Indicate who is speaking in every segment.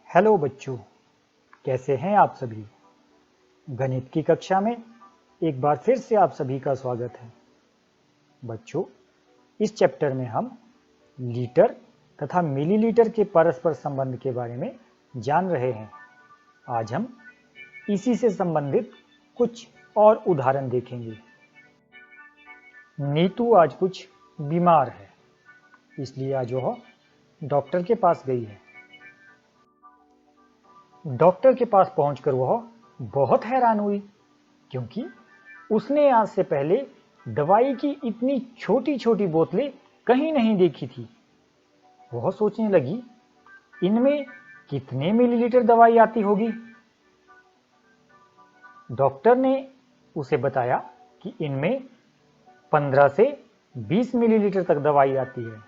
Speaker 1: Hello बच्चों, कैसे हैं आप सभी। गणित की कक्षा में एक बार फिर से आप सभी का स्वागत है। बच्चों, इस चैप्टर में हम लीटर तथा मिलीलीटर के परस्पर संबंध के बारे में जान रहे हैं। आज हम इसी से संबंधित कुछ और उदाहरण देखेंगे। नीतू आज कुछ बीमार है, इसलिए आज वह डॉक्टर के पास गई है। डॉक्टर के पास पहुंचकर वह बहुत हैरान हुई, क्योंकि उसने आज से पहले दवाई की इतनी छोटी छोटी बोतलें कहीं नहीं देखी थी। वह सोचने लगी, इनमें कितने मिलीलीटर दवाई आती होगी। डॉक्टर ने उसे बताया कि इनमें 15 से 20 मिलीलीटर तक दवाई आती है।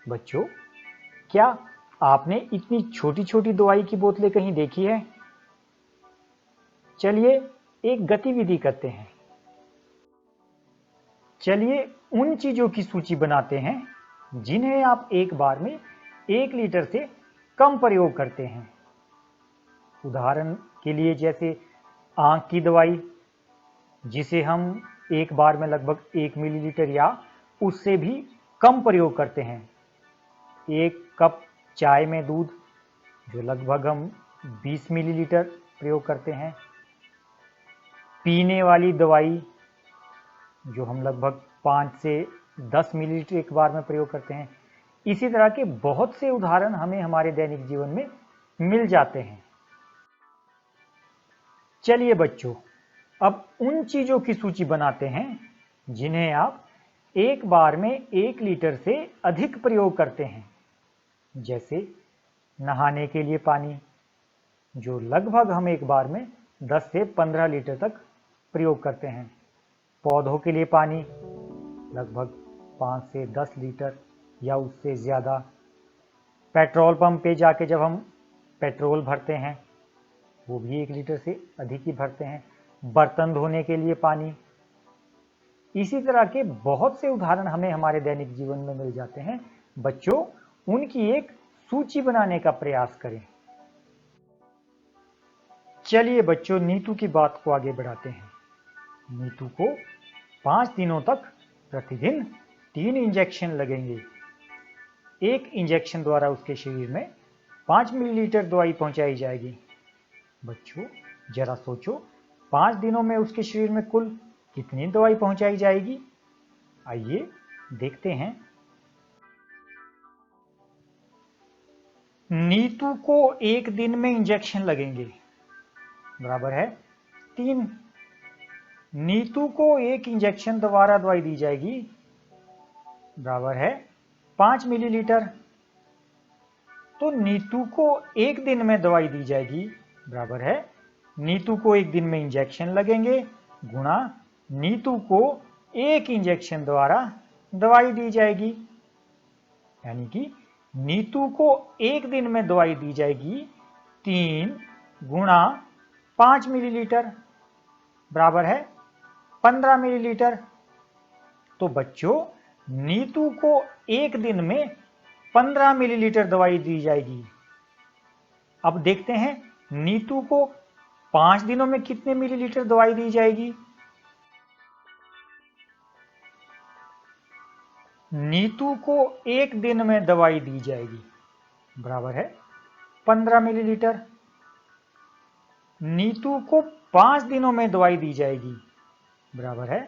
Speaker 1: बच्चों, क्या आपने इतनी छोटी छोटी दवाई की बोतलें कहीं देखी है? चलिए एक गतिविधि करते हैं। चलिए उन चीजों की सूची बनाते हैं जिन्हें आप एक बार में 1 लीटर से कम प्रयोग करते हैं। उदाहरण के लिए जैसे आंख की दवाई, जिसे हम एक बार में लगभग 1 मिलीलीटर या उससे भी कम प्रयोग करते हैं। 1 कप चाय में दूध, जो लगभग हम 20 मिलीलीटर प्रयोग करते हैं। पीने वाली दवाई, जो हम लगभग 5 से 10 मिलीलीटर एक बार में प्रयोग करते हैं। इसी तरह के बहुत से उदाहरण हमें हमारे दैनिक जीवन में मिल जाते हैं। चलिए बच्चों, अब उन चीजों की सूची बनाते हैं जिन्हें आप एक बार में 1 लीटर से अधिक प्रयोग करते हैं। जैसे नहाने के लिए पानी, जो लगभग हम एक बार में 10 से 15 लीटर तक प्रयोग करते हैं। पौधों के लिए पानी, लगभग 5 से 10 लीटर या उससे ज़्यादा। पेट्रोल पंप पे जाके जब हम पेट्रोल भरते हैं, वो भी 1 लीटर से अधिक ही भरते हैं। बर्तन धोने के लिए पानी। इसी तरह के बहुत से उदाहरण हमें हमारे दैनिक जीवन में मिल जाते हैं। बच्चों, उनकी एक सूची बनाने का प्रयास करें। चलिए बच्चों, नीतू की बात को आगे बढ़ाते हैं। नीतू को 5 दिनों तक प्रतिदिन 3 इंजेक्शन लगेंगे। एक इंजेक्शन द्वारा उसके शरीर में 5 मिलीलीटर दवाई पहुंचाई जाएगी। बच्चों, जरा सोचो, 5 दिनों में उसके शरीर में कुल कितनी दवाई पहुंचाई जाएगी? आइए देखते हैं। नीतू को एक दिन में इंजेक्शन लगेंगे, बराबर है 3। नीतू को एक इंजेक्शन द्वारा दवाई दी जाएगी, बराबर है 5 मिलीलीटर। तो नीतू को एक दिन में दवाई दी जाएगी, बराबर है नीतू को एक दिन में इंजेक्शन लगेंगे गुणा नीतू को एक इंजेक्शन द्वारा दवाई दी जाएगी। यानी कि नीतू को एक दिन में दवाई दी जाएगी 3 गुणा 5 मिलीलीटर, बराबर है 15 मिलीलीटर। तो बच्चों, नीतू को एक दिन में 15 मिलीलीटर दवाई दी जाएगी। अब देखते हैं नीतू को 5 दिनों में कितने मिलीलीटर दवाई दी जाएगी। नीतू को एक दिन में दवाई दी जाएगी, बराबर है 15 मिलीलीटर। नीतू को 5 दिनों में दवाई दी जाएगी, बराबर है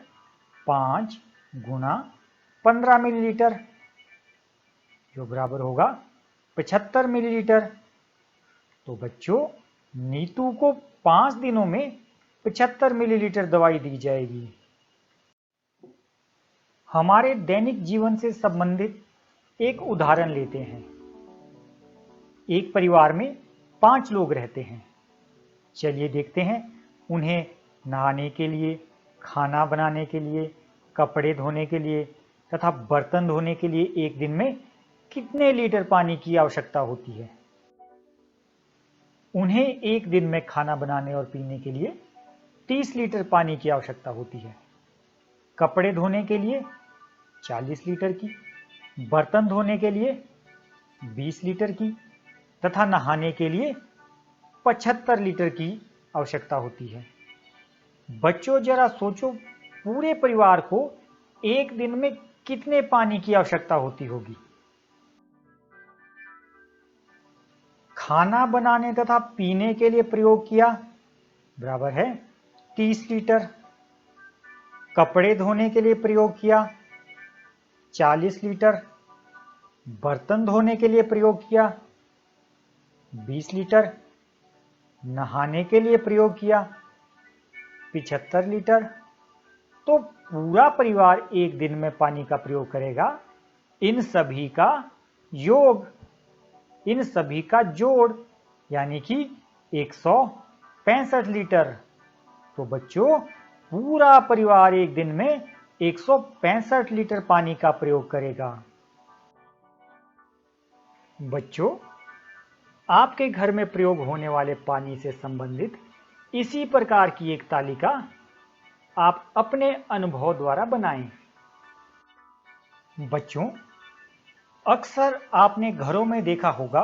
Speaker 1: 5 गुणा 15 मिलीलीटर, जो बराबर होगा 75 मिलीलीटर। तो बच्चों, नीतू को 5 दिनों में 75 मिलीलीटर दवाई दी जाएगी। हमारे दैनिक जीवन से संबंधित एक उदाहरण लेते हैं। एक परिवार में 5 लोग रहते हैं। चलिए देखते हैं उन्हें नहाने के लिए, खाना बनाने के लिए, कपड़े धोने के लिए तथा बर्तन धोने के लिए एक दिन में कितने लीटर पानी की आवश्यकता होती है। उन्हें एक दिन में खाना बनाने और पीने के लिए 30 लीटर पानी की आवश्यकता होती है। कपड़े धोने के लिए 40 लीटर की, बर्तन धोने के लिए 20 लीटर की तथा नहाने के लिए 75 लीटर की आवश्यकता होती है। बच्चों जरा सोचो, पूरे परिवार को एक दिन में कितने पानी की आवश्यकता होती होगी। खाना बनाने तथा पीने के लिए प्रयोग किया बराबर है 30 लीटर। कपड़े धोने के लिए प्रयोग किया 40 लीटर। बर्तन धोने के लिए प्रयोग किया 20 लीटर। नहाने के लिए प्रयोग किया 75 लीटर। तो पूरा परिवार एक दिन में पानी का प्रयोग करेगा इन सभी का योग, इन सभी का जोड़, यानी कि 165 लीटर। तो बच्चों पूरा परिवार एक दिन में 165 लीटर पानी का प्रयोग करेगा। बच्चों आपके घर में प्रयोग होने वाले पानी से संबंधित इसी प्रकार की एक तालिका आप अपने अनुभव द्वारा बनाएं। बच्चों अक्सर आपने घरों में देखा होगा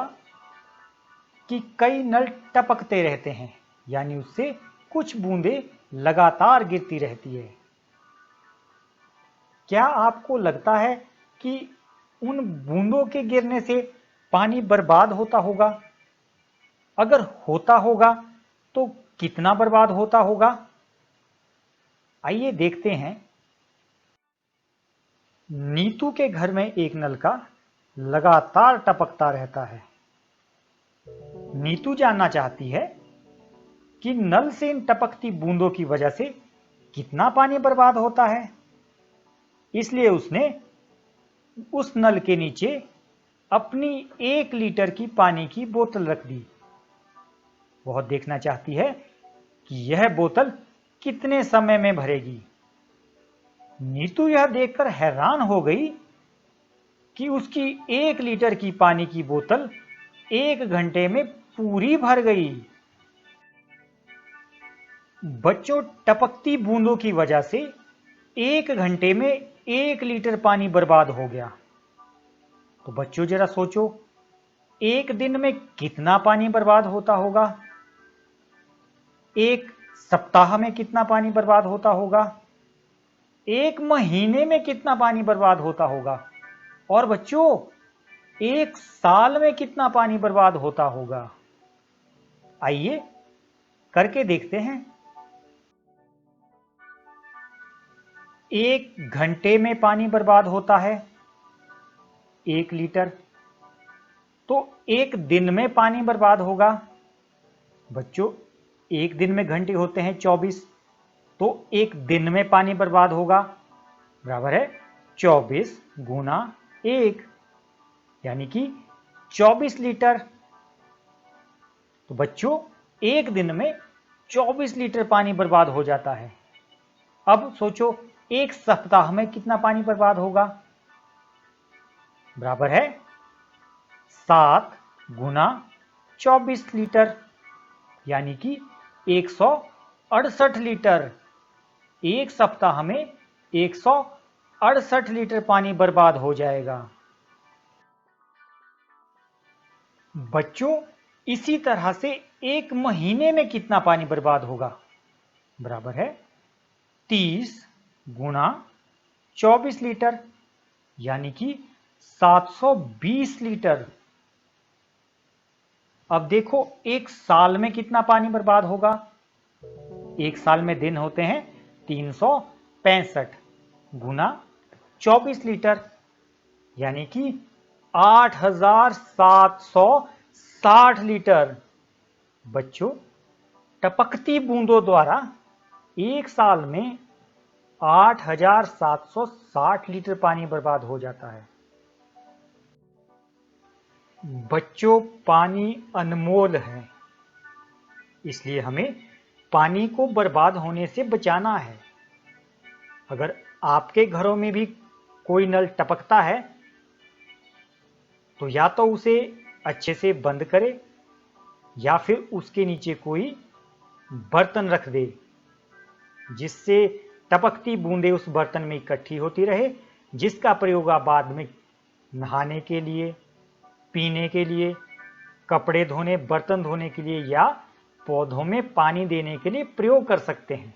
Speaker 1: कि कई नल टपकते रहते हैं, यानी उससे कुछ बूंदें लगातार गिरती रहती है। क्या आपको लगता है कि उन बूंदों के गिरने से पानी बर्बाद होता होगा? अगर होता होगा तो कितना बर्बाद होता होगा? आइए देखते हैं। नीतू के घर में एक नलका लगातार टपकता रहता है। नीतू जानना चाहती है कि नल से इन टपकती बूंदों की वजह से कितना पानी बर्बाद होता है। इसलिए उसने उस नल के नीचे अपनी 1 लीटर की पानी की बोतल रख दी। वह देखना चाहती है कि यह बोतल कितने समय में भरेगी। नीतू यह देखकर हैरान हो गई कि उसकी 1 लीटर की पानी की बोतल 1 घंटे में पूरी भर गई। बच्चों टपकती बूंदों की वजह से 1 घंटे में 1 लीटर पानी बर्बाद हो गया। तो बच्चों जरा सोचो, एक दिन में कितना पानी बर्बाद होता होगा? एक सप्ताह में कितना पानी बर्बाद होता होगा? एक महीने में कितना पानी बर्बाद होता होगा? और बच्चों एक साल में कितना पानी बर्बाद होता होगा? आइए करके देखते हैं। 1 घंटे में पानी बर्बाद होता है 1 लीटर। तो एक दिन में पानी बर्बाद होगा बच्चों, एक दिन में घंटे होते हैं 24, तो एक दिन में पानी बर्बाद होगा बराबर है 24 गुना 1, यानी कि 24 लीटर। तो बच्चों एक दिन में 24 लीटर पानी बर्बाद हो जाता है। अब सोचो एक सप्ताह में कितना पानी बर्बाद होगा? बराबर है 7 गुना 24 लीटर, यानी कि 168 लीटर। एक सप्ताह में 168 लीटर पानी बर्बाद हो जाएगा। बच्चों इसी तरह से एक महीने में कितना पानी बर्बाद होगा? बराबर है 30 गुना 24 लीटर, यानी कि 720 लीटर। अब देखो एक साल में कितना पानी बर्बाद होगा? एक साल में दिन होते हैं 365 गुना 24 लीटर, यानी कि 8760 लीटर। बच्चों टपकती बूंदों द्वारा एक साल में 8760 लीटर पानी बर्बाद हो जाता है। बच्चों पानी अनमोल है, इसलिए हमें पानी को बर्बाद होने से बचाना है। अगर आपके घरों में भी कोई नल टपकता है तो या तो उसे अच्छे से बंद करें या फिर उसके नीचे कोई बर्तन रख दे, जिससे टपकती बूंदें उस बर्तन में इकट्ठी होती रहे, जिसका प्रयोग आप बाद में नहाने के लिए, पीने के लिए कपड़े धोने, बर्तन धोने के लिए या पौधों में पानी देने के लिए प्रयोग कर सकते हैं।